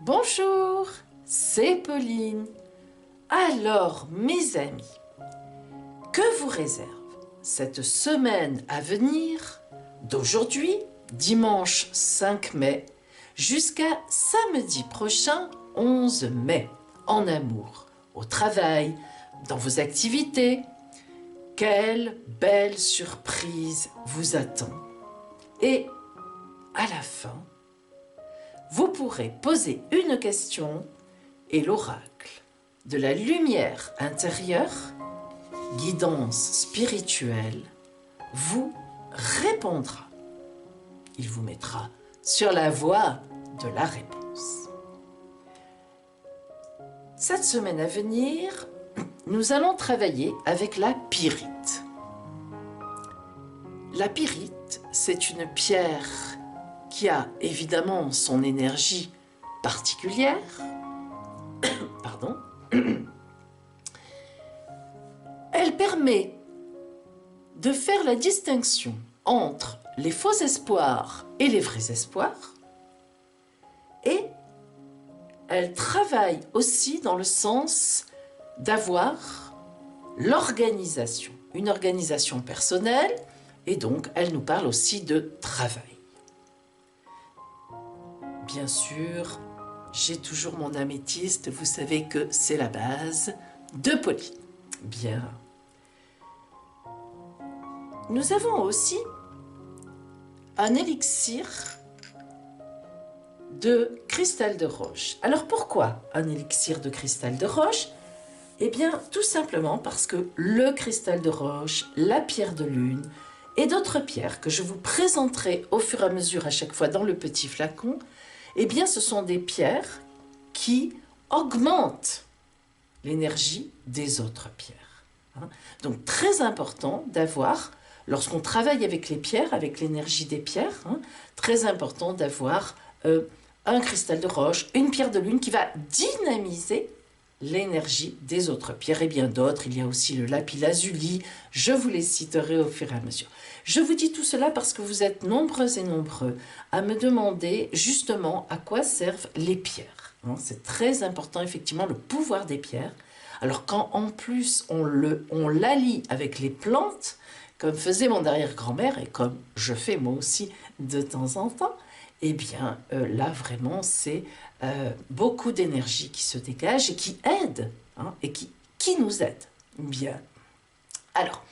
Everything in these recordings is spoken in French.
Bonjour, c'est Pauline. Alors, mes amis, que vous réserve cette semaine à venir, d'aujourd'hui, dimanche 5 mai, jusqu'à samedi prochain, 11 mai, en amour, au travail, dans vos activités? Quelle belle surprise vous attend! Et à la fin, vous pourrez poser une question et l'oracle de la lumière intérieure, guidance spirituelle, vous répondra. Il vous mettra sur la voie de la réponse. Cette semaine à venir, nous allons travailler avec la pyrite. La pyrite, c'est une pierre qui a évidemment son énergie particulière. Pardon. Elle permet de faire la distinction entre les faux espoirs et les vrais espoirs. Et elle travaille aussi dans le sens d'avoir l'organisation, une organisation personnelle, et donc elle nous parle aussi de travail. Bien sûr, j'ai toujours mon améthyste, vous savez que c'est la base de Pauline. Bien. Nous avons aussi un élixir de cristal de roche. Alors pourquoi un élixir de cristal de roche? Eh bien, tout simplement parce que le cristal de roche, la pierre de lune et d'autres pierres que je vous présenterai au fur et à mesure à chaque fois dans le petit flacon, eh bien, ce sont des pierres qui augmentent l'énergie des autres pierres. Donc, très important d'avoir, lorsqu'on travaille avec les pierres, avec l'énergie des pierres, très important d'avoir un cristal de roche, une pierre de lune qui va dynamiser l'énergie des autres pierres et bien d'autres. Il y a aussi le lapis-lazuli, je vous les citerai au fur et à mesure. Je vous dis tout cela parce que vous êtes nombreux et nombreux à me demander justement à quoi servent les pierres. C'est très important effectivement le pouvoir des pierres. Alors quand en plus on l'allie avec les plantes, comme faisait mon arrière-grand-mère et comme je fais moi aussi de temps en temps, eh bien là vraiment c'est beaucoup d'énergie qui se dégage et qui aide, et qui nous aide. Bien. Alors,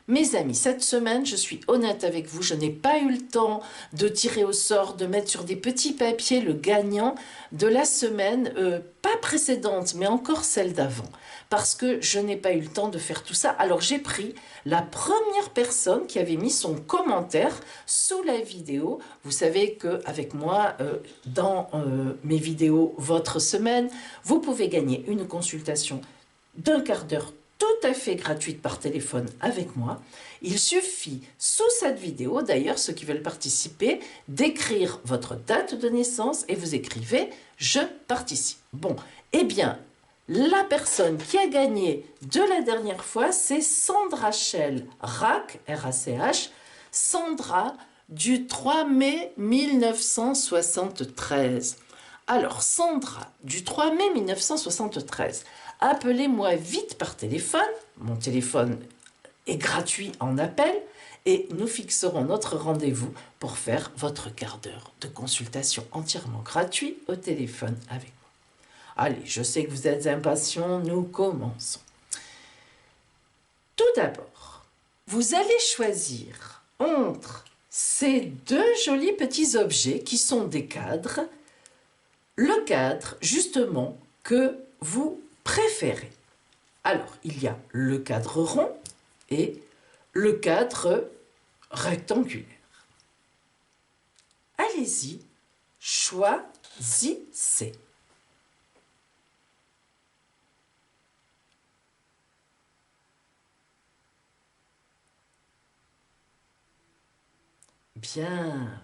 mes amis, cette semaine, je suis honnête avec vous, je n'ai pas eu le temps de tirer au sort, de mettre sur des petits papiers le gagnant de la semaine, pas précédente, mais encore celle d'avant, parce que je n'ai pas eu le temps de faire tout ça. Alors j'ai pris la première personne qui avait mis son commentaire sous la vidéo. Vous savez qu'avec moi, dans mes vidéos Votre Semaine, vous pouvez gagner une consultation d'un quart d'heure tout à fait gratuite par téléphone avec moi. Il suffit, sous cette vidéo, d'ailleurs, ceux qui veulent participer, d'écrire votre date de naissance et vous écrivez « Je participe ». Bon, eh bien, la personne qui a gagné de la dernière fois, c'est Sandra Shell Rach, R-A-C-H, Sandra du 3 mai 1973. Alors, Sandra du 3 mai 1973, appelez-moi vite par téléphone, mon téléphone est gratuit en appel, et nous fixerons notre rendez-vous pour faire votre quart d'heure de consultation entièrement gratuit au téléphone avec moi. Allez, je sais que vous êtes impatients, nous commençons. Tout d'abord, vous allez choisir entre ces deux jolis petits objets qui sont des cadres, le cadre justement que vous préférez. Alors, il y a le cadre rond et le cadre rectangulaire. Allez-y, choisissez. Bien.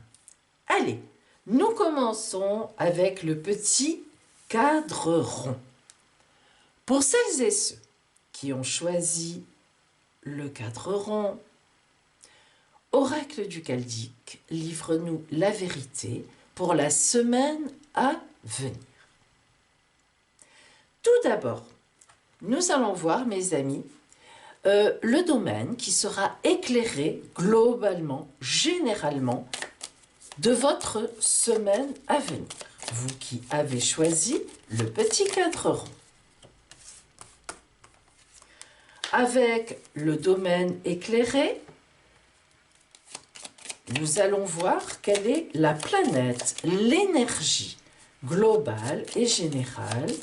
Allez, nous commençons avec le petit cadre rond. Pour celles et ceux qui ont choisi le cadre rond, Oracle du Chaldique, livre-nous la vérité pour la semaine à venir. Tout d'abord, nous allons voir, mes amis, le domaine qui sera éclairé globalement, généralement, de votre semaine à venir. Vous qui avez choisi le petit cadre rond. Avec le domaine éclairé, nous allons voir quelle est la planète, l'énergie globale et générale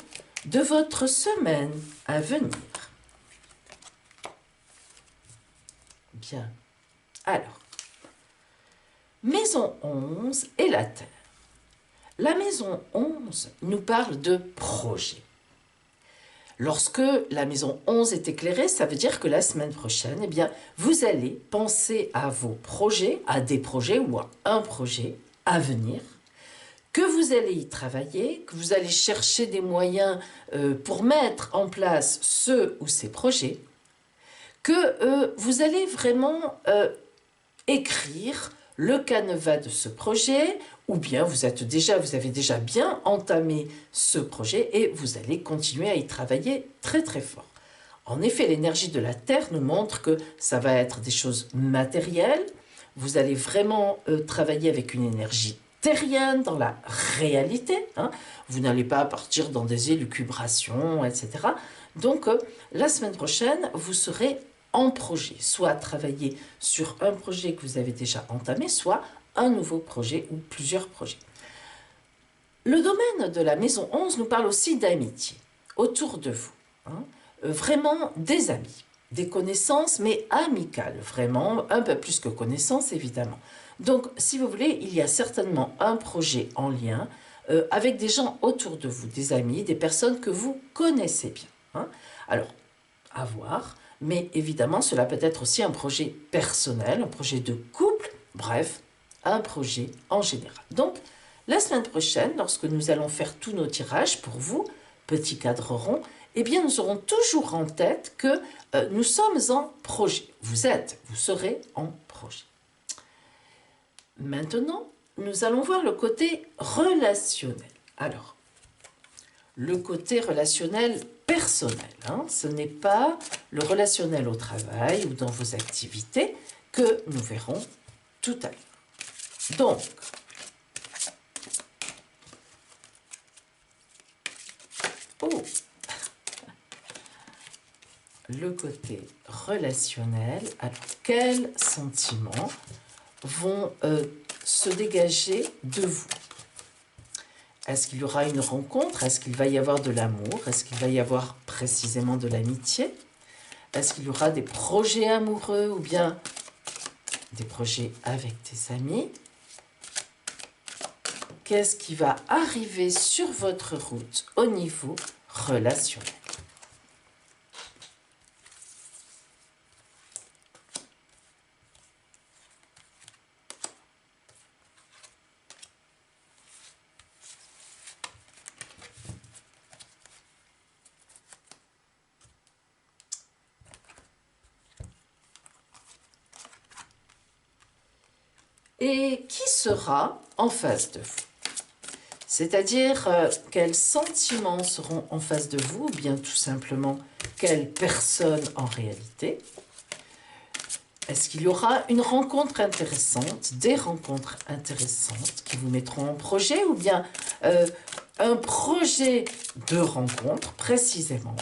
de votre semaine à venir. Bien. Alors, maison 11 et la Terre. La maison 11 nous parle de projet. Lorsque la maison 11 est éclairée, ça veut dire que la semaine prochaine, eh bien, vous allez penser à vos projets, à des projets ou à un projet à venir, que vous allez y travailler, que vous allez chercher des moyens pour mettre en place ce ou ces projets, que vous allez vraiment écrire le canevas de ce projet, ou bien vous avez déjà bien entamé ce projet et vous allez continuer à y travailler très très fort. En effet, l'énergie de la Terre nous montre que ça va être des choses matérielles. Vous allez vraiment travailler avec une énergie terrienne dans la réalité. Hein. Vous n'allez pas partir dans des élucubrations, etc. Donc, la semaine prochaine, vous serez en projet, soit travailler sur un projet que vous avez déjà entamé, soit un nouveau projet ou plusieurs projets. Le domaine de la maison 11 nous parle aussi d'amitié autour de vous. Hein. Vraiment des amis, des connaissances, mais amicales, vraiment, un peu plus que connaissances, évidemment. Donc, si vous voulez, il y a certainement un projet en lien avec des gens autour de vous, des amis, des personnes que vous connaissez bien. Hein. Alors, à voir, mais évidemment, cela peut être aussi un projet personnel, un projet de couple, bref, un projet en général. Donc, la semaine prochaine, lorsque nous allons faire tous nos tirages pour vous, petit cadre rond, eh bien, nous aurons toujours en tête que nous sommes en projet. Vous serez en projet. Maintenant, nous allons voir le côté relationnel. Alors, le côté relationnel personnel, hein, ce n'est pas le relationnel au travail ou dans vos activités que nous verrons tout à l'heure. Donc, le côté relationnel, alors quels sentiments vont se dégager de vous? Est-ce qu'il y aura une rencontre? Est-ce qu'il va y avoir de l'amour? Est-ce qu'il va y avoir précisément de l'amitié? Est-ce qu'il y aura des projets amoureux ou bien des projets avec des amis? Qu'est-ce qui va arriver sur votre route au niveau relationnel? Et qui sera en face de vous? C'est-à-dire, quels sentiments seront en face de vous, ou bien tout simplement, quelle personne en réalité? Est-ce qu'il y aura une rencontre intéressante, des rencontres intéressantes qui vous mettront en projet, ou bien un projet de rencontre précisément?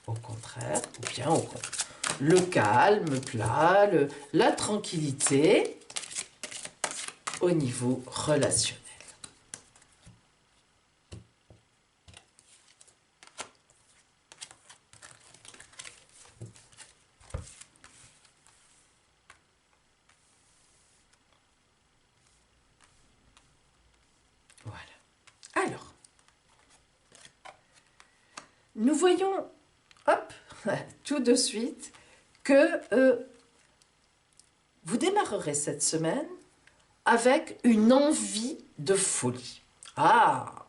Au contraire, ou bien au contraire, le calme plat, la tranquillité au niveau relationnel. Voilà. Alors, nous voyons, hop, tout de suite, que vous démarrerez cette semaine avec une envie de folie. Ah,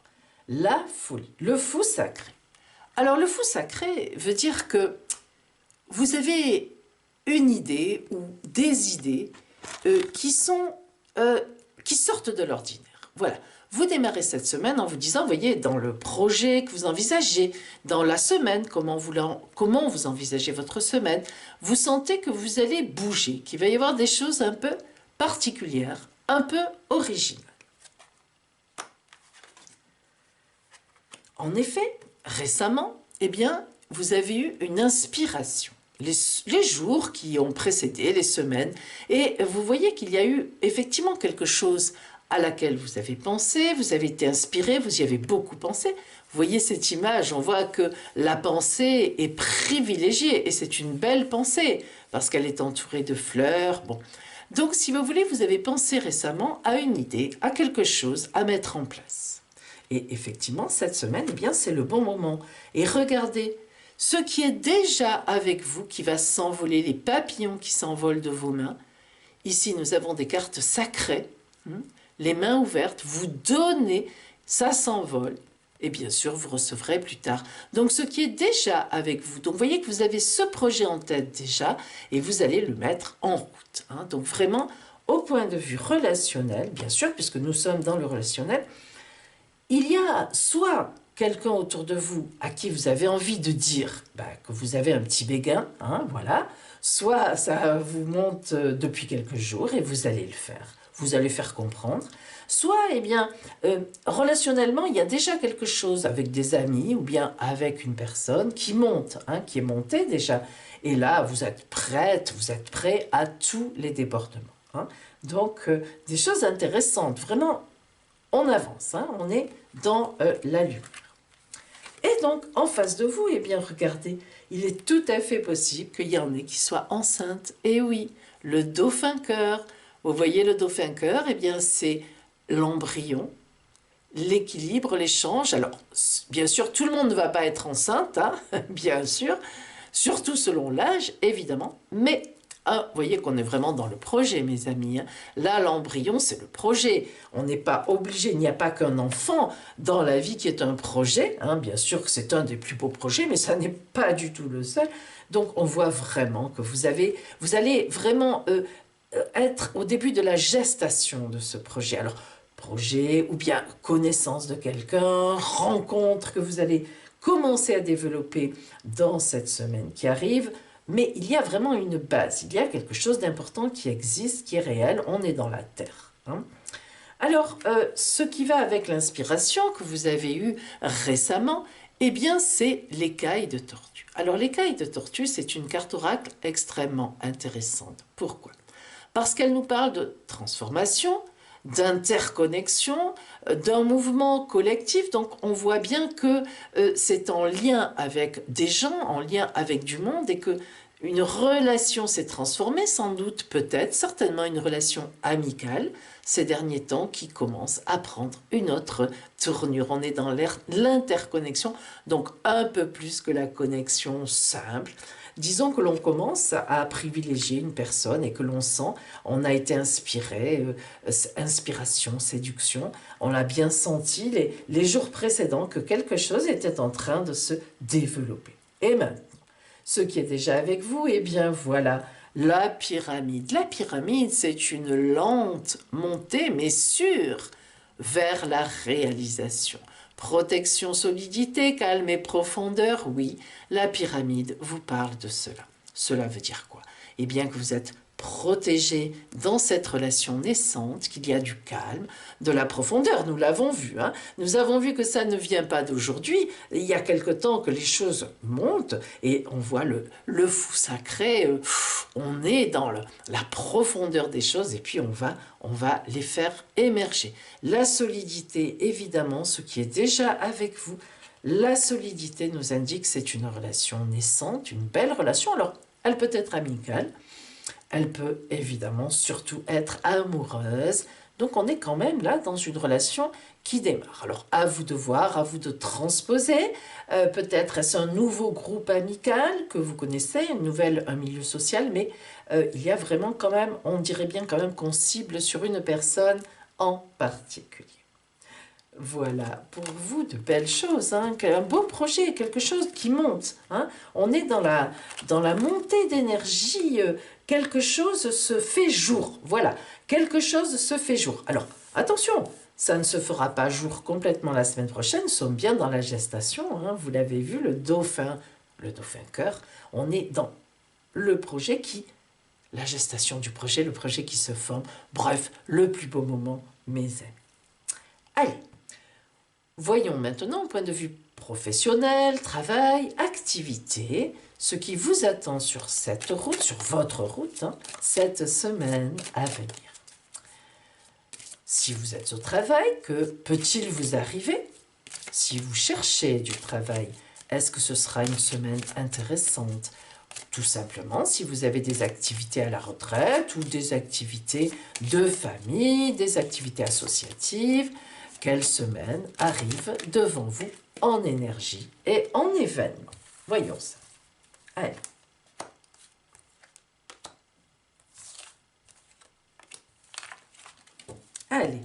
la folie, le fou sacré. Alors, le fou sacré veut dire que vous avez une idée ou des idées qui sortent de l'ordinaire. Voilà, vous démarrez cette semaine en vous disant, voyez, dans le projet que vous envisagez, dans la semaine, comment vous envisagez votre semaine, vous sentez que vous allez bouger, qu'il va y avoir des choses un peu particulières, un peu originales. En effet, récemment, eh bien, vous avez eu une inspiration. Les jours qui ont précédé, les semaines, et vous voyez qu'il y a eu effectivement quelque chose à laquelle vous avez pensé, vous avez été inspiré, vous y avez beaucoup pensé. Vous voyez cette image, on voit que la pensée est privilégiée, et c'est une belle pensée, parce qu'elle est entourée de fleurs. Bon. Donc, si vous voulez, vous avez pensé récemment à une idée, à quelque chose à mettre en place. Et effectivement, cette semaine, eh bien, c'est le bon moment. Et regardez, ce qui est déjà avec vous, qui va s'envoler, les papillons qui s'envolent de vos mains. Ici, nous avons des cartes sacrées, les mains ouvertes, vous donnez, ça s'envole. Et bien sûr, vous recevrez plus tard. Donc, ce qui est déjà avec vous. Donc, vous voyez que vous avez ce projet en tête déjà, et vous allez le mettre en route. Donc, vraiment, au point de vue relationnel, bien sûr, puisque nous sommes dans le relationnel, il y a soit quelqu'un autour de vous à qui vous avez envie de dire que vous avez un petit béguin, voilà, soit ça vous monte depuis quelques jours et vous allez le faire, vous allez faire comprendre, soit, eh bien, relationnellement, il y a déjà quelque chose avec des amis ou bien avec une personne qui monte, qui est montée déjà, et là, vous êtes prête, vous êtes prêt à tous les débordements. Donc, des choses intéressantes, vraiment. On avance, on est dans la lumière. Et donc, en face de vous, eh bien, regardez, il est tout à fait possible qu'il y en ait qui soient enceintes. Et oui, le dauphin-cœur. Vous voyez le dauphin-cœur, eh bien, c'est l'embryon, l'équilibre, l'échange. Alors, bien sûr, tout le monde ne va pas être enceinte, bien sûr, surtout selon l'âge, évidemment, mais vous voyez qu'on est vraiment dans le projet, mes amis. Là, l'embryon, c'est le projet. On n'est pas obligé, il n'y a pas qu'un enfant dans la vie qui est un projet. Bien sûr que c'est un des plus beaux projets, mais ça n'est pas du tout le seul. Donc, on voit vraiment que vous allez vraiment être au début de la gestation de ce projet. Alors, projet ou bien connaissance de quelqu'un, rencontre que vous allez commencer à développer dans cette semaine qui arrive. Mais il y a vraiment une base, il y a quelque chose d'important qui existe, qui est réel, on est dans la terre. Alors, ce qui va avec l'inspiration que vous avez eue récemment, eh bien, c'est l'écaille de tortue. Alors, l'écaille de tortue, c'est une carte oracle extrêmement intéressante. Pourquoi? Parce qu'elle nous parle de transformation, d'interconnexion, d'un mouvement collectif. Donc on voit bien que c'est en lien avec des gens, en lien avec du monde, et que une relation s'est transformée, sans doute, peut-être, certainement une relation amicale ces derniers temps qui commence à prendre une autre tournure. On est dans l'interconnexion, donc un peu plus que la connexion simple. Disons que l'on commence à privilégier une personne et que l'on sent, on a été inspiré, inspiration, séduction, on a bien senti les jours précédents que quelque chose était en train de se développer. Et maintenant, ce qui est déjà avec vous, eh bien voilà, la pyramide. La pyramide, c'est une lente montée, mais sûre, vers la réalisation. Protection, solidité, calme et profondeur, oui, la pyramide vous parle de cela. Cela veut dire quoi? Eh bien que vous êtes protégé dans cette relation naissante, qu'il y a du calme, de la profondeur, nous l'avons vu. Nous avons vu que ça ne vient pas d'aujourd'hui, il y a quelque temps que les choses montent et on voit le fou sacré, on est dans la profondeur des choses et puis on va les faire émerger. La solidité, évidemment, ce qui est déjà avec vous, la solidité nous indique que c'est une relation naissante, une belle relation. Alors, elle peut être amicale, elle peut évidemment surtout être amoureuse. Donc on est quand même là dans une relation qui démarre. Alors à vous de voir, à vous de transposer. Peut-être est-ce un nouveau groupe amical que vous connaissez, un milieu social, mais il y a vraiment quand même, on dirait bien quand même qu'on cible sur une personne en particulier. Voilà, pour vous, de belles choses, un beau projet, quelque chose qui monte. On est dans la montée d'énergie, quelque chose se fait jour. Voilà, quelque chose se fait jour. Alors, attention, Ça ne se fera pas jour complètement la semaine prochaine, nous sommes bien dans la gestation, hein, vous l'avez vu, le dauphin cœur, on est dans le projet la gestation du projet, le projet qui se forme, bref, le plus beau moment, mes amis. Allez, voyons maintenant au point de vue professionnel, travail, activité, ce qui vous attend sur cette route, sur votre route, hein, cette semaine à venir. Si vous êtes au travail, que peut-il vous arriver? Si vous cherchez du travail, est-ce que ce sera une semaine intéressante? Tout simplement, si vous avez des activités à la retraite ou des activités de famille, des activités associatives, quelle semaine arrive devant vous en énergie et en événement? Voyons ça. Allez. Allez.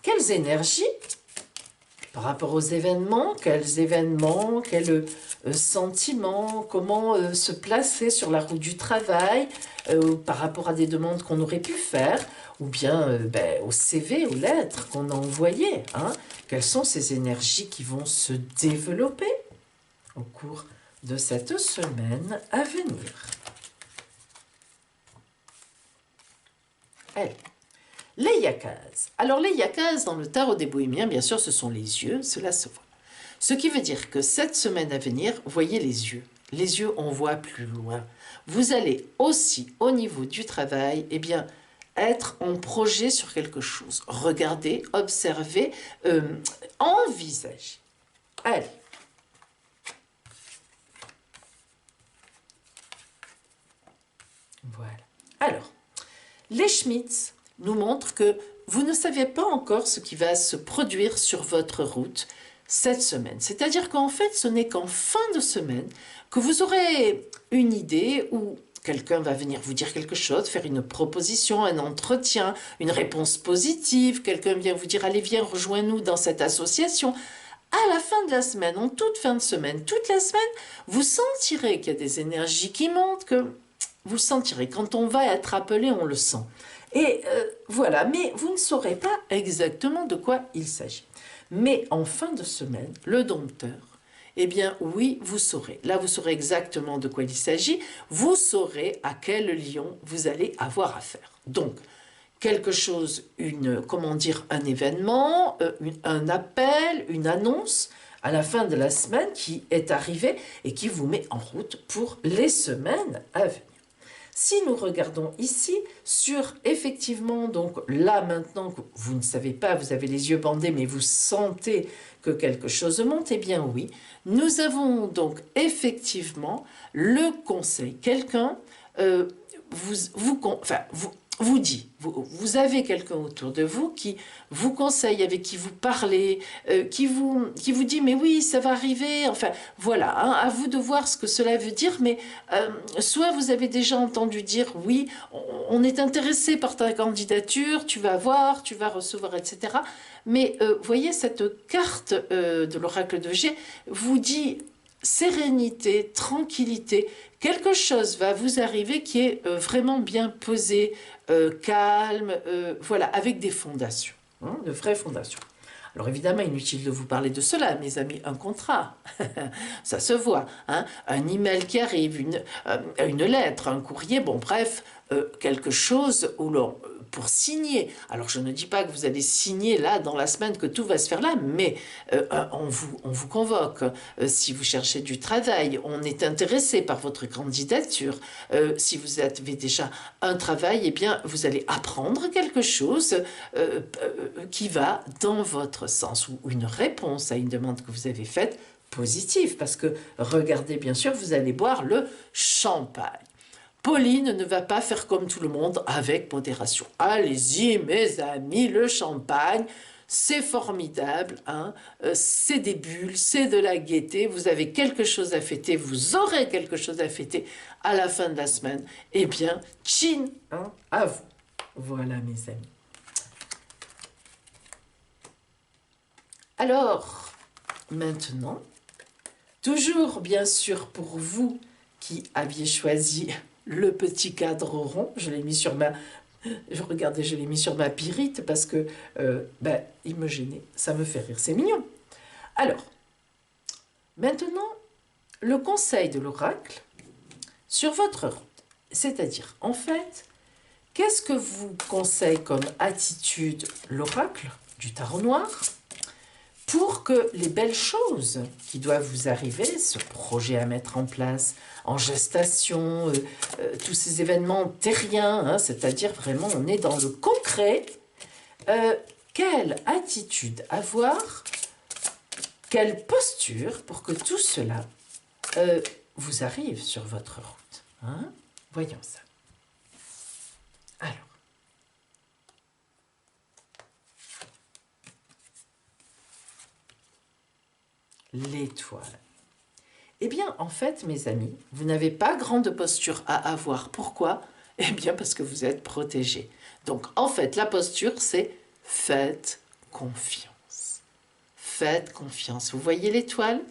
Quelles énergies par rapport aux événements, quels sentiments, comment se placer sur la route du travail par rapport à des demandes qu'on aurait pu faire, ou bien au CV, aux lettres qu'on a envoyées. Hein. Quelles sont ces énergies qui vont se développer au cours de cette semaine à venir? Allez. Les yakas. Alors les yakas, dans le tarot des bohémiens, bien sûr, ce sont les yeux, cela se voit. Ce qui veut dire que cette semaine à venir, voyez les yeux. Les yeux, on voit plus loin. Vous allez aussi, au niveau du travail, eh bien, être en projet sur quelque chose. Regardez, observez, envisagez. Allez. Voilà. Alors, les Schmitz nous montrent que vous ne savez pas encore ce qui va se produire sur votre route cette semaine. C'est-à-dire qu'en fait, ce n'est qu'en fin de semaine que vous aurez une idée ou quelqu'un va venir vous dire quelque chose, faire une proposition, un entretien, une réponse positive, quelqu'un vient vous dire « Allez, viens, rejoins-nous dans cette association ». À la fin de la semaine, en toute fin de semaine, toute la semaine, vous sentirez qu'il y a des énergies qui montent, que vous le sentirez. Quand on va être appelé, on le sent. Et voilà, mais vous ne saurez pas exactement de quoi il s'agit. Mais en fin de semaine, le dompteur, eh bien oui, vous saurez. Là, vous saurez exactement de quoi il s'agit. Vous saurez à quel lion vous allez avoir affaire. Donc, quelque chose, un événement, un appel, une annonce à la fin de la semaine qui est arrivé et qui vous met en route pour les semaines à venir. Si nous regardons ici sur effectivement, donc là maintenant, vous ne savez pas, vous avez les yeux bandés, mais vous sentez que quelque chose monte, eh bien oui, nous avons donc effectivement le conseil. Quelqu'un vous dit, vous avez quelqu'un autour de vous qui vous conseille, avec qui vous parlez, qui vous dit mais oui ça va arriver, enfin voilà, hein, à vous de voir ce que cela veut dire, mais soit vous avez déjà entendu dire oui, on est intéressé par ta candidature, tu vas voir, tu vas recevoir, etc. Mais voyez, cette carte de l'oracle de G vous dit sérénité, tranquillité, quelque chose va vous arriver qui est vraiment bien posé, calme, voilà, avec des fondations, hein, de vraies fondations. Alors évidemment, inutile de vous parler de cela, mes amis, un contrat, ça se voit, hein, un email qui arrive, une lettre, un courrier, bon bref, quelque chose où l'on pour signer. Alors je ne dis pas que vous allez signer là dans la semaine, que tout va se faire là, mais on vous convoque. Si vous cherchez du travail, on est intéressé par votre candidature. Si vous avez déjà un travail, eh bien vous allez apprendre quelque chose qui va dans votre sens, ou une réponse à une demande que vous avez faite positive, parce que regardez, bien sûr, vous allez boire le champagne. Pauline ne va pas faire comme tout le monde, avec modération. Allez-y, mes amis, le champagne, c'est formidable, hein, c'est des bulles, c'est de la gaieté, vous avez quelque chose à fêter, vous aurez quelque chose à fêter à la fin de la semaine. Eh bien, tchin, hein, à vous. Voilà, mes amis. Alors, maintenant, toujours bien sûr pour vous qui aviez choisi le petit cadre rond. Je l'ai mis sur ma... Regardez, je l'ai mis sur ma pyrite parce que il me gênait. Ça me fait rire, c'est mignon. Alors, maintenant, le conseil de l'oracle sur votre route. C'est-à-dire, en fait, qu'est-ce que vous conseille comme attitude l'oracle du tarot noir pour que les belles choses qui doivent vous arriver, ce projet à mettre en place, en gestation, tous ces événements terriens, hein, c'est-à-dire vraiment on est dans le concret, quelle attitude avoir, quelle posture pour que tout cela vous arrive sur votre route. Hein? Voyons ça. Alors. L'étoile. Eh bien, en fait, mes amis, vous n'avez pas grande posture à avoir. Pourquoi? Eh bien, parce que vous êtes protégés. Donc, en fait, la posture, c'est faites confiance. Faites confiance. Vous voyez l'étoile?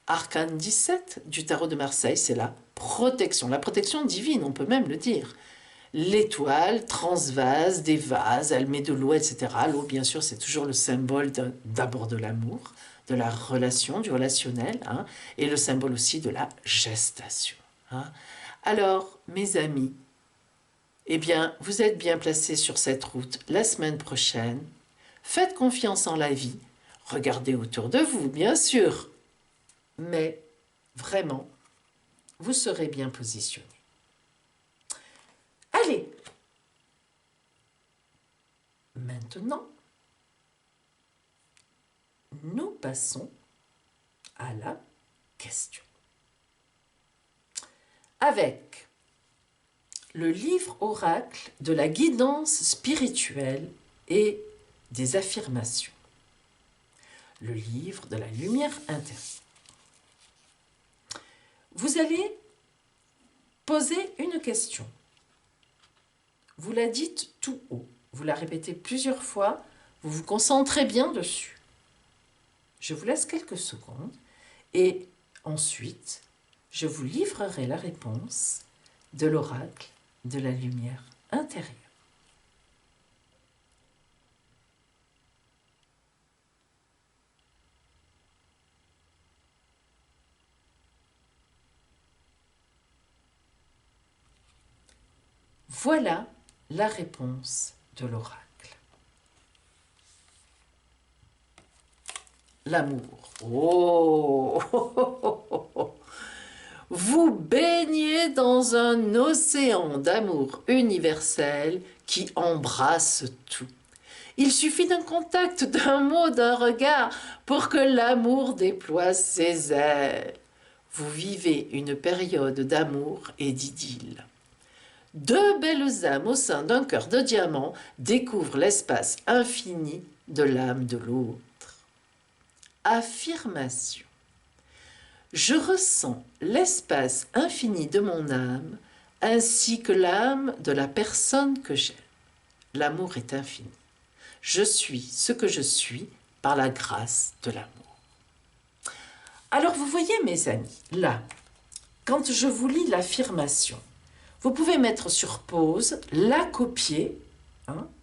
Arcane 17 du tarot de Marseille, c'est la protection. La protection divine, on peut même le dire. L'étoile transvase des vases, elle met de l'eau, etc. L'eau, bien sûr, c'est toujours le symbole d'abord de l'amour, de la relation, du relationnel, hein, et le symbole aussi de la gestation. Hein. Alors, mes amis, eh bien, vous êtes bien placés sur cette route la semaine prochaine. Faites confiance en la vie. Regardez autour de vous, bien sûr. Mais, vraiment, vous serez bien positionnés. Allez, maintenant, nous passons à la question. Avec le livre oracle de la guidance spirituelle et des affirmations. Le livre de la lumière intérieure. Vous allez poser une question. Vous la dites tout haut. Vous la répétez plusieurs fois. Vous vous concentrez bien dessus. Je vous laisse quelques secondes et ensuite, je vous livrerai la réponse de l'oracle de la lumière intérieure. Voilà la réponse de l'oracle. L'amour. Oh, vous baignez dans un océan d'amour universel qui embrasse tout. Il suffit d'un contact, d'un mot, d'un regard pour que l'amour déploie ses ailes. Vous vivez une période d'amour et d'idylle. Deux belles âmes au sein d'un cœur de diamant découvrent l'espace infini de l'âme de l'autre. Affirmation. Je ressens l'espace infini de mon âme ainsi que l'âme de la personne que j'aime. L'amour est infini. Je suis ce que je suis par la grâce de l'amour. Alors vous voyez mes amis, là, quand je vous lis l'affirmation, vous pouvez mettre sur pause, la copier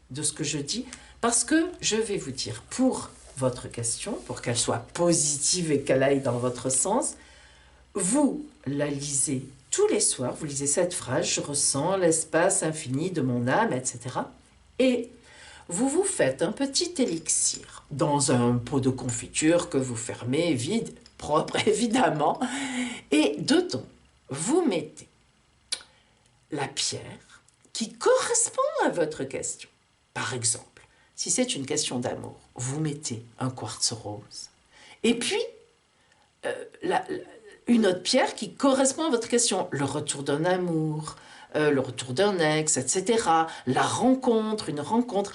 de ce que je dis, parce que je vais vous dire pour votre question, pour qu'elle soit positive et qu'elle aille dans votre sens, vous la lisez tous les soirs, vous lisez cette phrase, je ressens l'espace infini de mon âme, etc. Et vous vous faites un petit élixir dans un pot de confiture que vous fermez, vide, propre évidemment, et dedans, vous mettez la pierre qui correspond à votre question. Par exemple, si c'est une question d'amour, vous mettez un quartz rose. Et puis, une autre pierre qui correspond à votre question. Le retour d'un amour, le retour d'un ex, etc. La rencontre, une rencontre.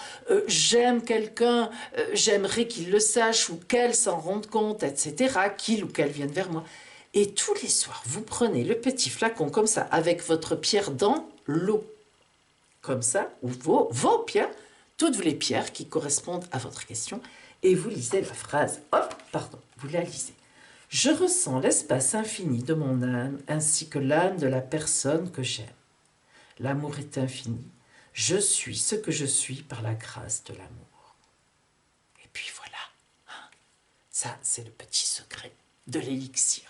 J'aime quelqu'un, j'aimerais qu'il le sache ou qu'elle s'en rende compte, etc. Qu'il ou qu'elle vienne vers moi. Et tous les soirs, vous prenez le petit flacon comme ça, avec votre pierre dans l'eau. Comme ça, ou vos pierres, toutes les pierres qui correspondent à votre question, et vous lisez la phrase. Hop, pardon, vous la lisez. Je ressens l'espace infini de mon âme ainsi que l'âme de la personne que j'aime. L'amour est infini. Je suis ce que je suis par la grâce de l'amour. Et puis voilà, hein, ça c'est le petit secret de l'élixir.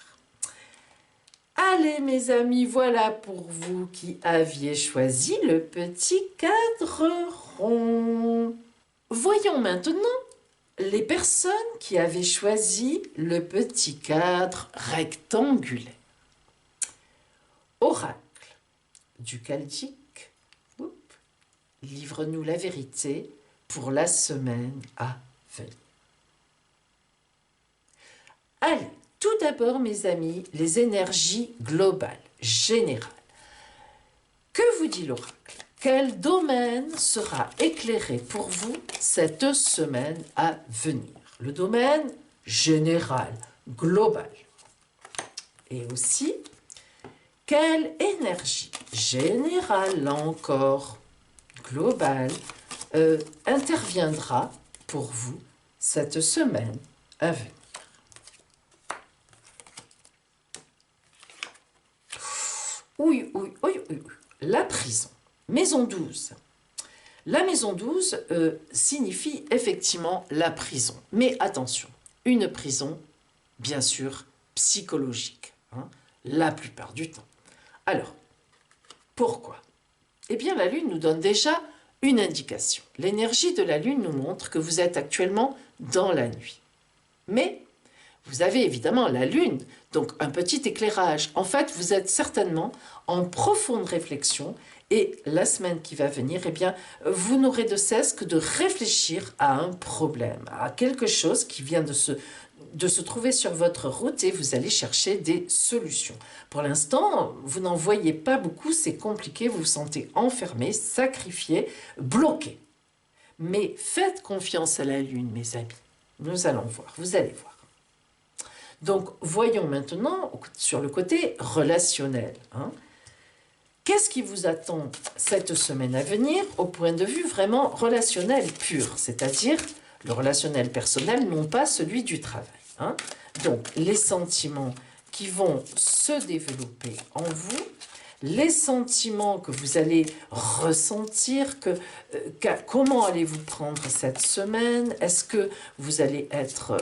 Allez mes amis, voilà pour vous qui aviez choisi le petit cadre rond. Voyons maintenant les personnes qui avaient choisi le petit cadre rectangulaire. Oracle du Chaldéque, livre-nous la vérité pour la semaine à venir. Allez, tout d'abord mes amis, les énergies globales, générales. Que vous dit l'oracle? Quel domaine sera éclairé pour vous cette semaine à venir? Le domaine général, global. Et aussi, quelle énergie générale, là encore, globale, interviendra pour vous cette semaine à venir? Oui, la prison. Maison 12. La maison 12 signifie effectivement la prison. Mais attention, une prison, bien sûr, psychologique, hein, la plupart du temps. Alors, pourquoi? Eh bien, la Lune nous donne déjà une indication. L'énergie de la Lune nous montre que vous êtes actuellement dans la nuit. Mais vous avez évidemment la Lune, donc un petit éclairage. En fait, vous êtes certainement en profonde réflexion et la semaine qui va venir, eh bien, vous n'aurez de cesse que de réfléchir à un problème, à quelque chose qui vient de se trouver sur votre route et vous allez chercher des solutions. Pour l'instant, vous n'en voyez pas beaucoup, c'est compliqué, vous vous sentez enfermé, sacrifié, bloqué. Mais faites confiance à la Lune, mes amis. Nous allons voir, vous allez voir. Donc, voyons maintenant sur le côté relationnel. Hein. Qu'est-ce qui vous attend cette semaine à venir au point de vue vraiment relationnel pur, c'est-à-dire le relationnel personnel, non pas celui du travail. Hein. Donc, les sentiments qui vont se développer en vous, les sentiments que vous allez ressentir, comment allez-vous prendre cette semaine? Est-ce que vous allez être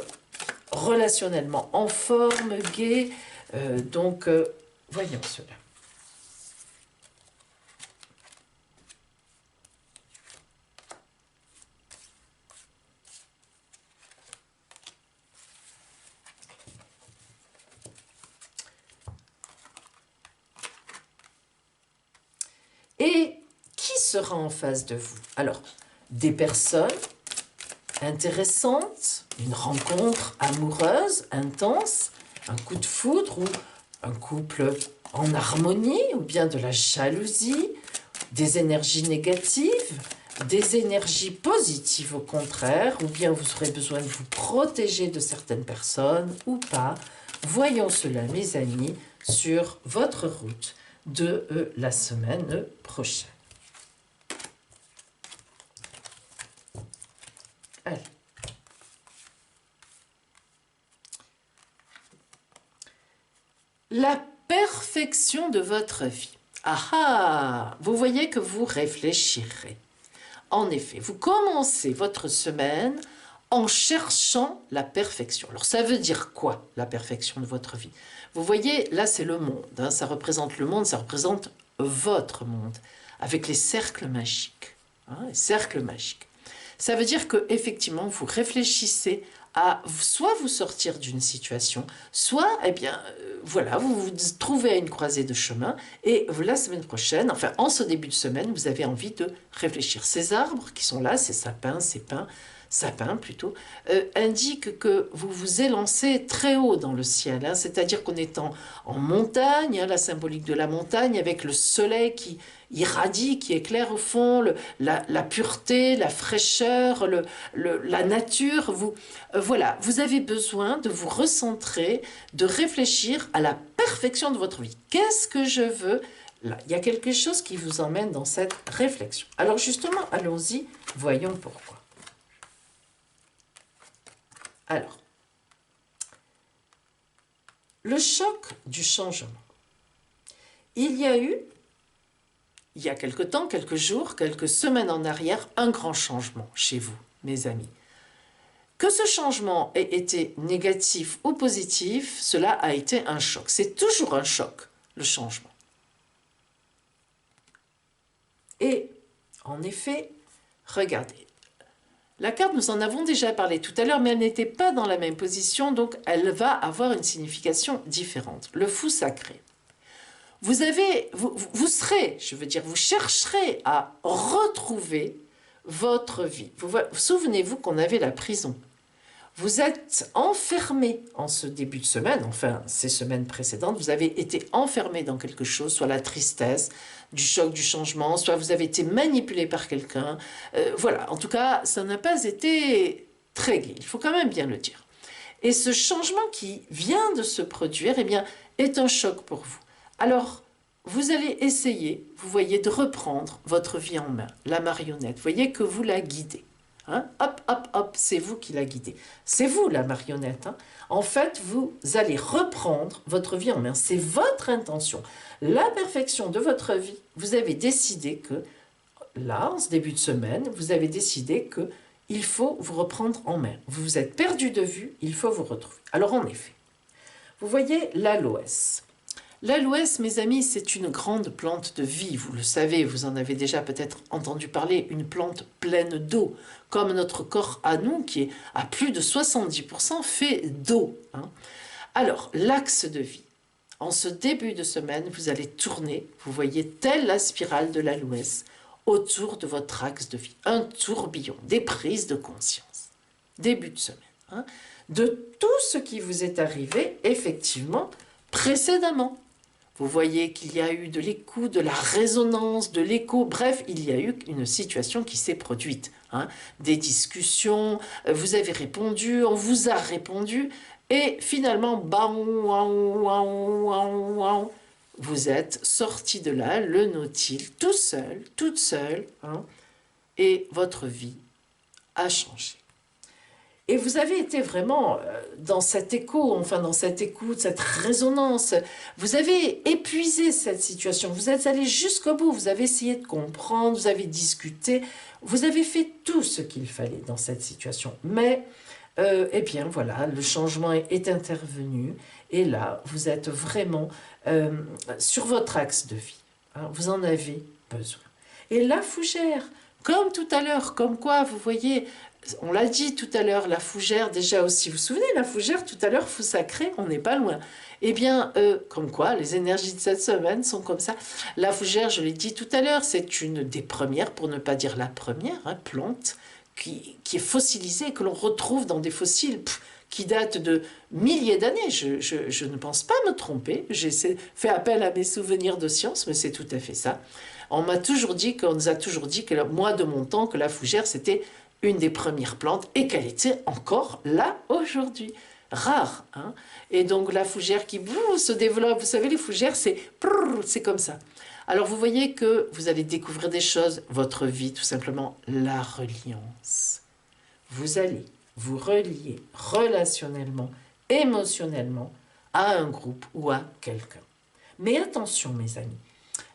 relationnellement en forme, gai? Voyons cela. Et qui sera en face de vous? Alors, des personnes intéressantes, une rencontre amoureuse, intense, un coup de foudre ou un couple en harmonie, ou bien de la jalousie, des énergies négatives, des énergies positives au contraire, ou bien vous aurez besoin de vous protéger de certaines personnes ou pas. Voyons cela, mes amis, sur votre route de la semaine prochaine. Allez. La perfection de votre vie. Ah ah, vous voyez que vous réfléchirez. En effet, vous commencez votre semaine en cherchant la perfection. Alors, ça veut dire quoi, la perfection de votre vie? Vous voyez, là, c'est le monde. Hein, ça représente le monde, ça représente votre monde, avec les cercles magiques. Hein, les cercles magiques. Ça veut dire que effectivement, vous réfléchissez à soit vous sortir d'une situation, soit, eh bien, voilà, vous vous trouvez à une croisée de chemin et la semaine prochaine, enfin, en ce début de semaine, vous avez envie de réfléchir. Ces arbres qui sont là, ces sapins, sapins plutôt, indiquent que vous vous élancez très haut dans le ciel, hein, c'est-à-dire qu'on est en montagne, hein, la symbolique de la montagne, avec le soleil qui irradie, qui éclaire au fond, la pureté, la fraîcheur, la nature. Voilà, vous avez besoin de vous recentrer, de réfléchir à la perfection de votre vie. Qu'est-ce que je veux? Là, il y a quelque chose qui vous emmène dans cette réflexion. Alors justement, allons-y, voyons pourquoi. Alors, Le choc du changement. Il y a eu, il y a quelque temps, quelques jours, quelques semaines en arrière, un grand changement chez vous, mes amis. Que ce changement ait été négatif ou positif, cela a été un choc. C'est toujours un choc, le changement. Et, en effet, regardez, la carte, nous en avons déjà parlé tout à l'heure, mais elle n'était pas dans la même position, donc elle va avoir une signification différente. Le fou sacré. Vous serez, je veux dire, vous chercherez à retrouver votre vie. Souvenez-vous qu'on avait la prison. Vous êtes enfermé en ce début de semaine, enfin ces semaines précédentes, vous avez été enfermé dans quelque chose, soit la tristesse, du choc du changement, soit vous avez été manipulé par quelqu'un. Voilà, en tout cas, ça n'a pas été très gai, il faut quand même bien le dire. Et ce changement qui vient de se produire, eh bien, est un choc pour vous. Alors, vous allez essayer, vous voyez, de reprendre votre vie en main, la marionnette. Vous voyez que vous la guidez. Hein? Hop, hop, hop, c'est vous qui la guidez. C'est vous la marionnette. Hein? En fait, vous allez reprendre votre vie en main. C'est votre intention. La perfection de votre vie, vous avez décidé que, là, en ce début de semaine, vous avez décidé que il faut vous reprendre en main. Vous vous êtes perdu de vue, il faut vous retrouver. Alors, en effet, vous voyez l'aloès. L'aloès, mes amis, c'est une grande plante de vie, vous le savez, vous en avez déjà peut-être entendu parler, une plante pleine d'eau, comme notre corps à nous, qui est à plus de 70% fait d'eau. Hein. Alors, l'axe de vie. En ce début de semaine, vous allez tourner, vous voyez, telle la spirale de l'aloès, autour de votre axe de vie. Un tourbillon, des prises de conscience. Début de semaine. Hein, de tout ce qui vous est arrivé, effectivement, précédemment. Vous voyez qu'il y a eu de l'écoute, de la résonance, de l'écho. Bref, il y a eu une situation qui s'est produite. Hein. Des discussions, vous avez répondu, on vous a répondu. Et finalement, vous êtes sorti de là, le nautile, tout seul, toute seule. Hein, et votre vie a changé. Et vous avez été vraiment dans cet écho, enfin dans cette écoute, cette résonance. Vous avez épuisé cette situation, vous êtes allé jusqu'au bout, vous avez essayé de comprendre, vous avez discuté, vous avez fait tout ce qu'il fallait dans cette situation. Mais, eh bien voilà, le changement est intervenu et là, vous êtes vraiment sur votre axe de vie. Hein, vous en avez besoin. Et la fougère, comme tout à l'heure, comme quoi, vous voyez... On l'a dit tout à l'heure, la fougère, déjà aussi, vous vous souvenez, la fougère, tout à l'heure, fou sacré, on n'est pas loin. Eh bien, comme quoi, les énergies de cette semaine sont comme ça. La fougère, je l'ai dit tout à l'heure, c'est une des premières, pour ne pas dire la première, hein, plante qui est fossilisée, que l'on retrouve dans des fossiles qui datent de milliers d'années. Je ne pense pas me tromper, j'ai fait appel à mes souvenirs de science, mais c'est tout à fait ça. On m'a toujours dit, qu'on nous a toujours dit, que moi de mon temps, que la fougère, c'était une des premières plantes et qu'elle était encore là aujourd'hui. Rare, hein. Et donc la fougère qui se développe, vous savez, les fougères, c'est comme ça. Alors vous voyez que vous allez découvrir des choses, votre vie, tout simplement, la reliance. Vous allez vous relier relationnellement, émotionnellement, à un groupe ou à quelqu'un. Mais attention, mes amis,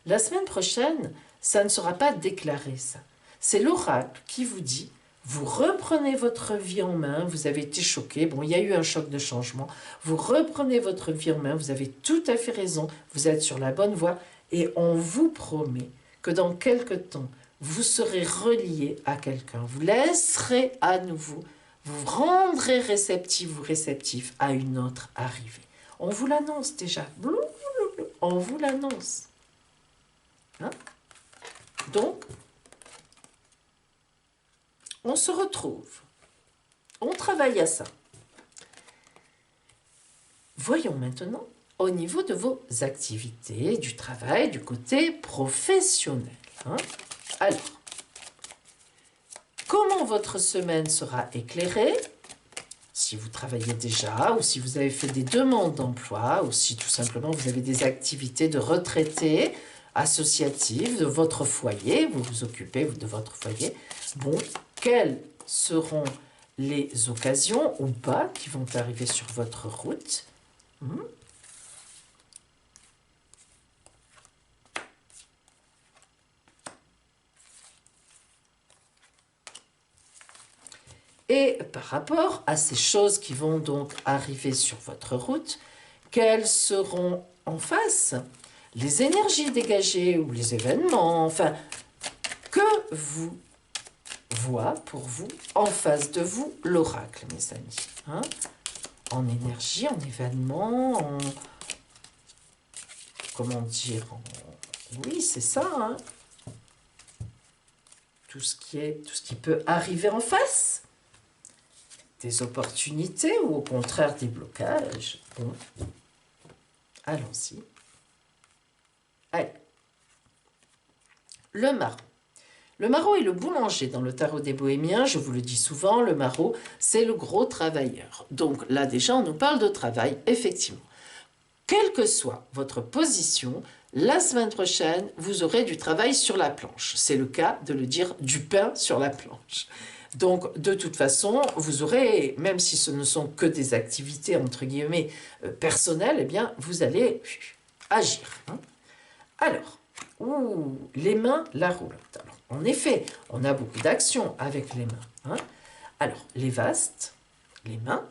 la semaine prochaine, ça ne sera pas déclaré, ça. C'est l'oracle qui vous dit: vous reprenez votre vie en main, vous avez été choqué, bon, il y a eu un choc de changement, vous reprenez votre vie en main, vous avez tout à fait raison, vous êtes sur la bonne voie, et on vous promet que dans quelque temps, vous serez relié à quelqu'un, vous laisserez à nouveau, vous rendrez réceptif ou réceptif à une autre arrivée. On vous l'annonce déjà, on vous l'annonce. Hein? Donc, on se retrouve, on travaille à ça. Voyons maintenant au niveau de vos activités, du travail, du côté professionnel. Hein. Alors, comment votre semaine sera éclairée? Si vous travaillez déjà, ou si vous avez fait des demandes d'emploi, ou si tout simplement vous avez des activités de retraités, associatives, de votre foyer, vous vous occupez de votre foyer. Bon, quelles seront les occasions ou pas qui vont arriver sur votre route? Et par rapport à ces choses qui vont donc arriver sur votre route, quelles seront en face les énergies dégagées ou les événements, enfin, que vous voit pour vous, en face de vous, l'oracle, mes amis. Hein, en énergie, en événement, en... Comment dire oui, c'est ça. Hein, tout ce qui peut arriver en face. Des opportunités ou au contraire des blocages. Bon. Allons-y. Allez. Le maraud. Le maraud est le boulanger dans le tarot des bohémiens. Je vous le dis souvent, le maraud, c'est le gros travailleur. Donc là, déjà, on nous parle de travail, effectivement. Quelle que soit votre position, la semaine prochaine, vous aurez du travail sur la planche. C'est le cas de le dire, du pain sur la planche. Donc, de toute façon, vous aurez, même si ce ne sont que des activités, entre guillemets, personnelles, eh bien, vous allez agir. Hein. Alors, les mains, la roulotte. Alors, en effet, on a beaucoup d'actions avec les mains. Hein. Alors, les vastes, les mains,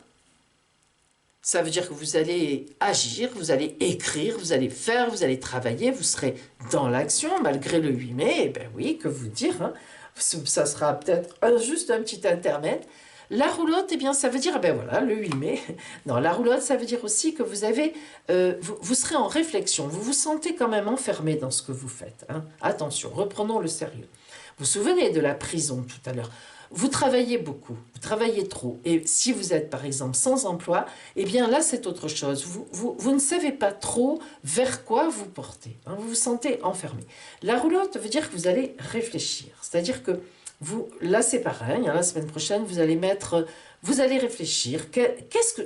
ça veut dire que vous allez agir, vous allez écrire, vous allez faire, vous allez travailler, vous serez dans l'action, malgré le 8 mai, eh bien oui, que vous dire, hein, ça sera peut-être juste un petit intermède. La roulotte, eh bien, ça veut dire, ben voilà, le 8 mai. Non, la roulotte, ça veut dire aussi que vous avez, vous serez en réflexion, vous vous sentez quand même enfermé dans ce que vous faites. Hein. Attention, reprenons le sérieux. Vous vous souvenez de la prison tout à l'heure. Vous travaillez beaucoup, vous travaillez trop. Et si vous êtes, par exemple, sans emploi, eh bien là, c'est autre chose. Vous ne savez pas trop vers quoi vous portez. Hein, vous vous sentez enfermé. La roulotte veut dire que vous allez réfléchir. C'est-à-dire que vous, là, c'est pareil. Hein, la semaine prochaine, vous allez réfléchir.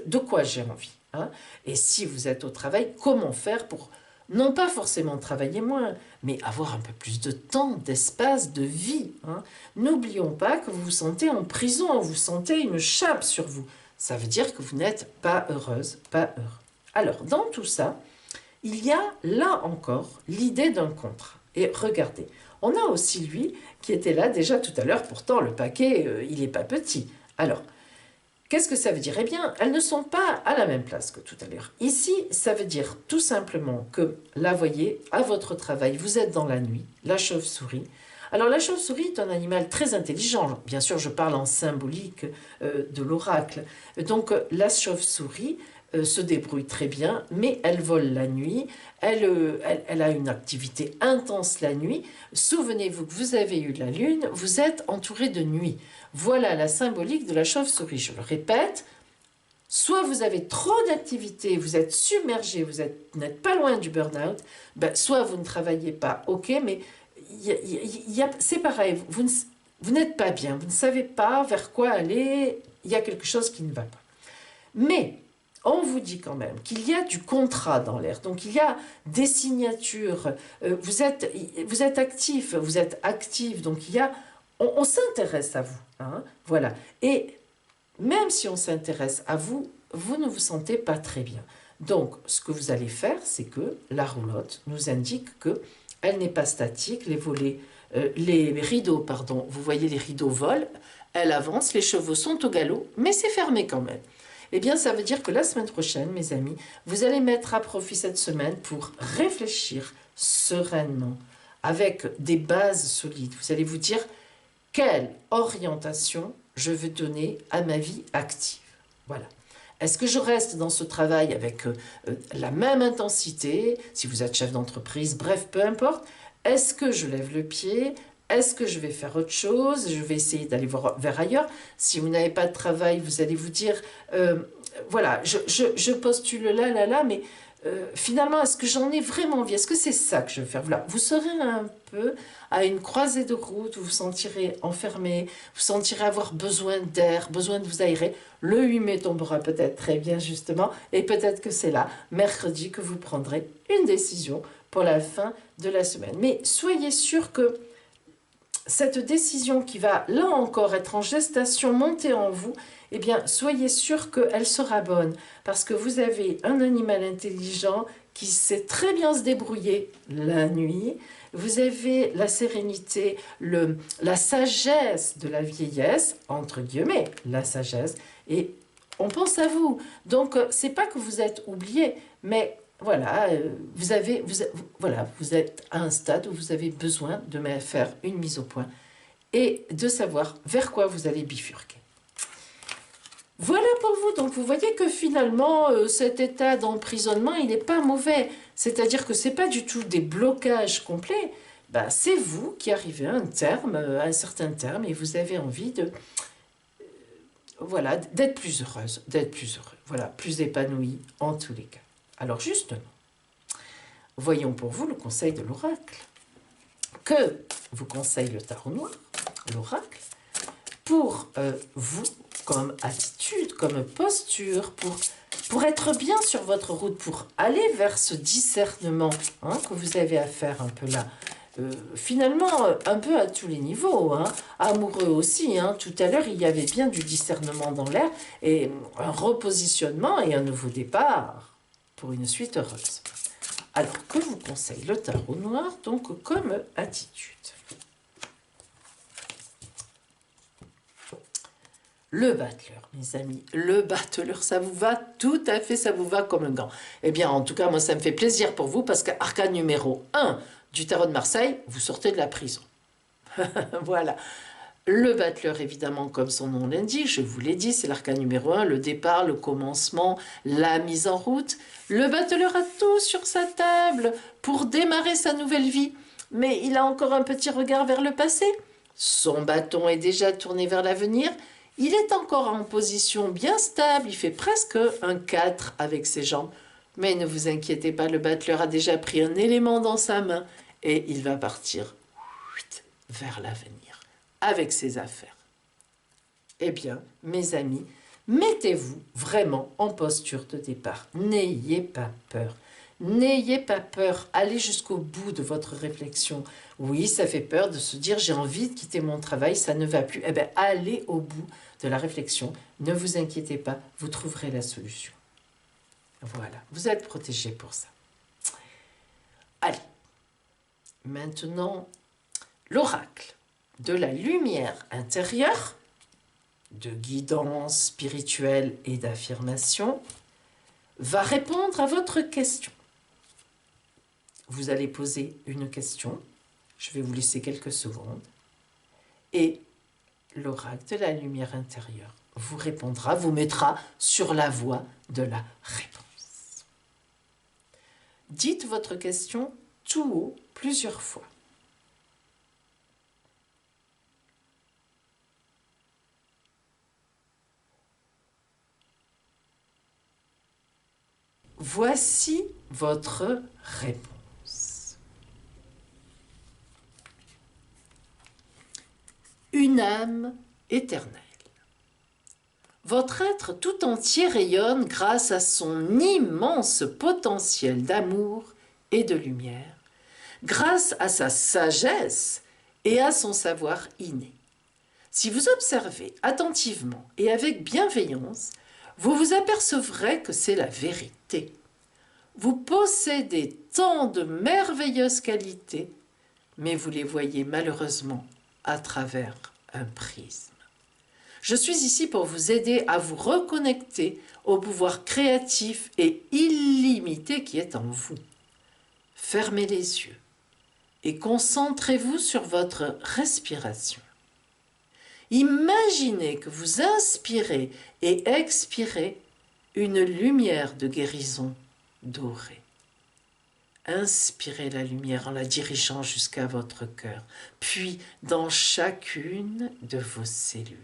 De quoi j'ai envie, hein. Et si vous êtes au travail, comment faire pour... Non pas forcément travailler moins, mais avoir un peu plus de temps, d'espace, de vie. Hein. N'oublions pas que vous vous sentez en prison, vous sentez une chape sur vous. Ça veut dire que vous n'êtes pas heureuse, pas heureux. Alors, dans tout ça, il y a là encore l'idée d'un contrat. Et regardez, on a aussi lui qui était là déjà tout à l'heure, pourtant le paquet, il n'est pas petit. Alors, qu'est-ce que ça veut dire? Eh bien, elles ne sont pas à la même place que tout à l'heure. Ici, ça veut dire tout simplement que, là, voyez, à votre travail, vous êtes dans la nuit, la chauve-souris. Alors, la chauve-souris est un animal très intelligent. Bien sûr, je parle en symbolique de l'oracle. Donc, la chauve-souris se débrouille très bien, mais elle vole la nuit, elle a une activité intense la nuit. Souvenez-vous que vous avez eu la lune, vous êtes entouré de nuit. Voilà la symbolique de la chauve-souris. Je le répète, soit vous avez trop d'activités, vous êtes submergé, vous n'êtes pas loin du burn-out, ben, soit vous ne travaillez pas, ok, mais c'est pareil, vous n'êtes pas bien, vous ne savez pas vers quoi aller, il y a quelque chose qui ne va pas. Mais on vous dit quand même qu'il y a du contrat dans l'air, donc il y a des signatures, vous êtes actif, vous êtes actif, donc il y a... On s'intéresse à vous, hein, voilà. Et même si on s'intéresse à vous, vous ne vous sentez pas très bien. Donc, ce que vous allez faire, c'est que la roulotte nous indique qu'elle n'est pas statique, les rideaux, pardon, vous voyez les rideaux volent, elle avance, les chevaux sont au galop, mais c'est fermé quand même. Eh bien, ça veut dire que la semaine prochaine, mes amis, vous allez mettre à profit cette semaine pour réfléchir sereinement, avec des bases solides. Vous allez vous dire... Quelle orientation je veux donner à ma vie active? Voilà. Est-ce que je reste dans ce travail avec la même intensité, si vous êtes chef d'entreprise, bref, peu importe. Est-ce que je lève le pied? Est-ce que je vais faire autre chose? Je vais essayer d'aller vers ailleurs. Si vous n'avez pas de travail, vous allez vous dire, voilà, je postule là, mais... finalement, est-ce que j'en ai vraiment envie? Est-ce que c'est ça que je veux faire? Voilà, vous serez un peu à une croisée de route, vous vous sentirez enfermé, vous sentirez avoir besoin d'air, besoin de vous aérer. Le 8 mai tombera peut-être très bien justement, et peut-être que c'est là, mercredi, que vous prendrez une décision pour la fin de la semaine. Mais soyez sûr que cette décision qui va, là encore, être en gestation, monter en vous, eh bien, soyez sûr qu'elle sera bonne, parce que vous avez un animal intelligent qui sait très bien se débrouiller la nuit. Vous avez la sérénité, la sagesse de la vieillesse, entre guillemets, la sagesse, et on pense à vous. Donc, c'est pas que vous êtes oublié, mais voilà, vous êtes à un stade où vous avez besoin de faire une mise au point et de savoir vers quoi vous allez bifurquer. Voilà pour vous. Donc, vous voyez que finalement, cet état d'emprisonnement, il n'est pas mauvais. C'est-à-dire que ce n'est pas du tout des blocages complets. Ben, c'est vous qui arrivez à un terme, à un certain terme, et vous avez envie de, voilà, d'être plus heureuse, d'être plus heureux, voilà, plus épanoui en tous les cas. Alors justement, voyons pour vous le conseil de l'oracle. Que vous conseille le tarot noir, l'oracle, pour vous, comme attitude, comme posture, pour être bien sur votre route, pour aller vers ce discernement que vous avez à faire un peu là. Finalement, un peu à tous les niveaux, amoureux aussi. Tout à l'heure, il y avait bien du discernement dans l'air, et un repositionnement et un nouveau départ pour une suite heureuse. Alors, que vous conseille le tarot noir, donc, comme attitude? Le battleur, mes amis, le battleur, ça vous va tout à fait, ça vous va comme un gant. Eh bien, en tout cas, moi, ça me fait plaisir pour vous, parce qu'arcane numéro 1 du tarot de Marseille, vous sortez de la prison. Voilà. Le battleur, évidemment, comme son nom l'indique, je vous l'ai dit, c'est l'arcane numéro 1, le départ, le commencement, la mise en route. Le battleur a tout sur sa table pour démarrer sa nouvelle vie, mais il a encore un petit regard vers le passé. Son bâton est déjà tourné vers l'avenir. Il est encore en position bien stable, il fait presque un 4 avec ses jambes. Mais ne vous inquiétez pas, le battleur a déjà pris un élément dans sa main et il va partir vers l'avenir avec ses affaires. Eh bien, mes amis, mettez-vous vraiment en posture de départ. N'ayez pas peur. N'ayez pas peur, allez jusqu'au bout de votre réflexion. Oui, ça fait peur de se dire j'ai envie de quitter mon travail, ça ne va plus. Eh bien, allez au bout de la réflexion. Ne vous inquiétez pas, vous trouverez la solution. Voilà, vous êtes protégés pour ça. Allez, maintenant, l'oracle de la lumière intérieure, de guidance spirituelle et d'affirmation, va répondre à votre question. Vous allez poser une question, je vais vous laisser quelques secondes, et l'oracle de la lumière intérieure vous répondra, vous mettra sur la voie de la réponse. Dites votre question tout haut plusieurs fois. Voici votre réponse. Une âme éternelle. Votre être tout entier rayonne grâce à son immense potentiel d'amour et de lumière, grâce à sa sagesse et à son savoir inné. Si vous observez attentivement et avec bienveillance, vous vous apercevrez que c'est la vérité. Vous possédez tant de merveilleuses qualités, mais vous les voyez malheureusement à travers un prisme. Je suis ici pour vous aider à vous reconnecter au pouvoir créatif et illimité qui est en vous. Fermez les yeux et concentrez-vous sur votre respiration. Imaginez que vous inspirez et expirez une lumière de guérison dorée. Inspirez la lumière en la dirigeant jusqu'à votre cœur, puis dans chacune de vos cellules.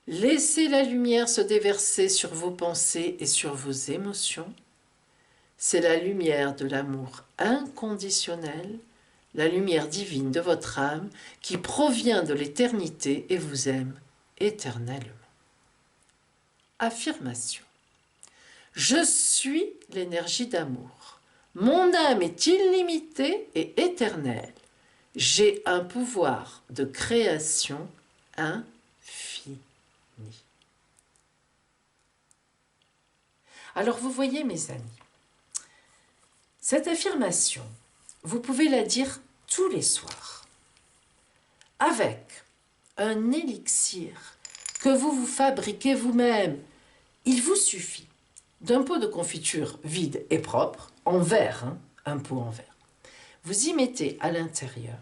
Laissez la lumière se déverser sur vos pensées et sur vos émotions. C'est la lumière de l'amour inconditionnel, la lumière divine de votre âme qui provient de l'éternité et vous aime éternellement. Affirmation. Je suis l'énergie d'amour. Mon âme est illimitée et éternelle. J'ai un pouvoir de création infini. Alors vous voyez mes amis, Cette affirmation, vous pouvez la dire tous les soirs avec un élixir que vous vous fabriquez vous-même. Il vous suffit d'un pot de confiture vide et propre, en verre, hein, un pot en verre. Vous y mettez à l'intérieur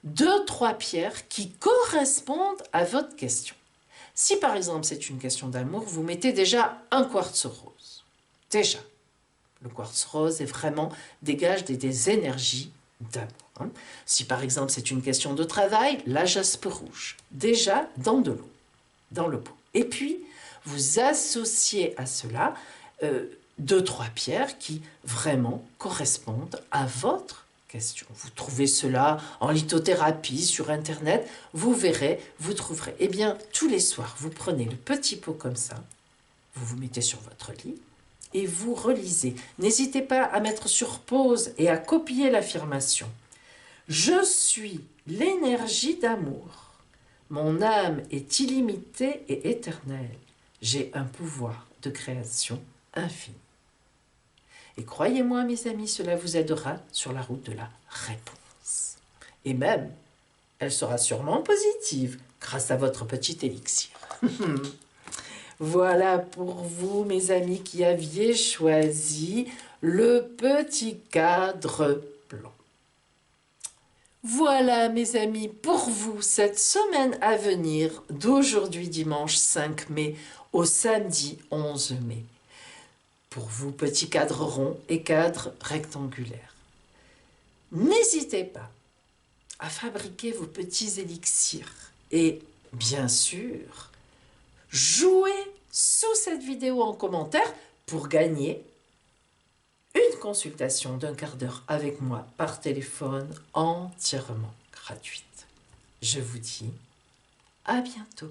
2-3 pierres qui correspondent à votre question. Si par exemple c'est une question d'amour, vous mettez déjà un quartz rose. Déjà, le quartz rose est vraiment dégage des énergies d'amour. Hein. Si par exemple c'est une question de travail, la jaspe rouge. Déjà dans de l'eau, dans le pot. Et puis vous associez à cela 2-3 pierres qui vraiment correspondent à votre question. Vous trouvez cela en lithothérapie sur internet, vous verrez, vous trouverez. Eh bien, tous les soirs, vous prenez le petit pot comme ça, vous vous mettez sur votre lit et vous relisez. N'hésitez pas à mettre sur pause et à copier l'affirmation. Je suis l'énergie d'amour. Mon âme est illimitée et éternelle. J'ai un pouvoir de création infini. Et croyez-moi, mes amis, cela vous aidera sur la route de la réponse. Et même, elle sera sûrement positive grâce à votre petit élixir. Voilà pour vous, mes amis, qui aviez choisi le petit cadre blanc. Voilà, mes amis, pour vous, cette semaine à venir, d'aujourd'hui dimanche 5 mai au samedi 11 mai. Pour vous, petits cadres ronds et cadres rectangulaires. N'hésitez pas à fabriquer vos petits élixirs. Et bien sûr, jouez sous cette vidéo en commentaire pour gagner une consultation d'1/4 d'heure avec moi par téléphone entièrement gratuite. Je vous dis à bientôt.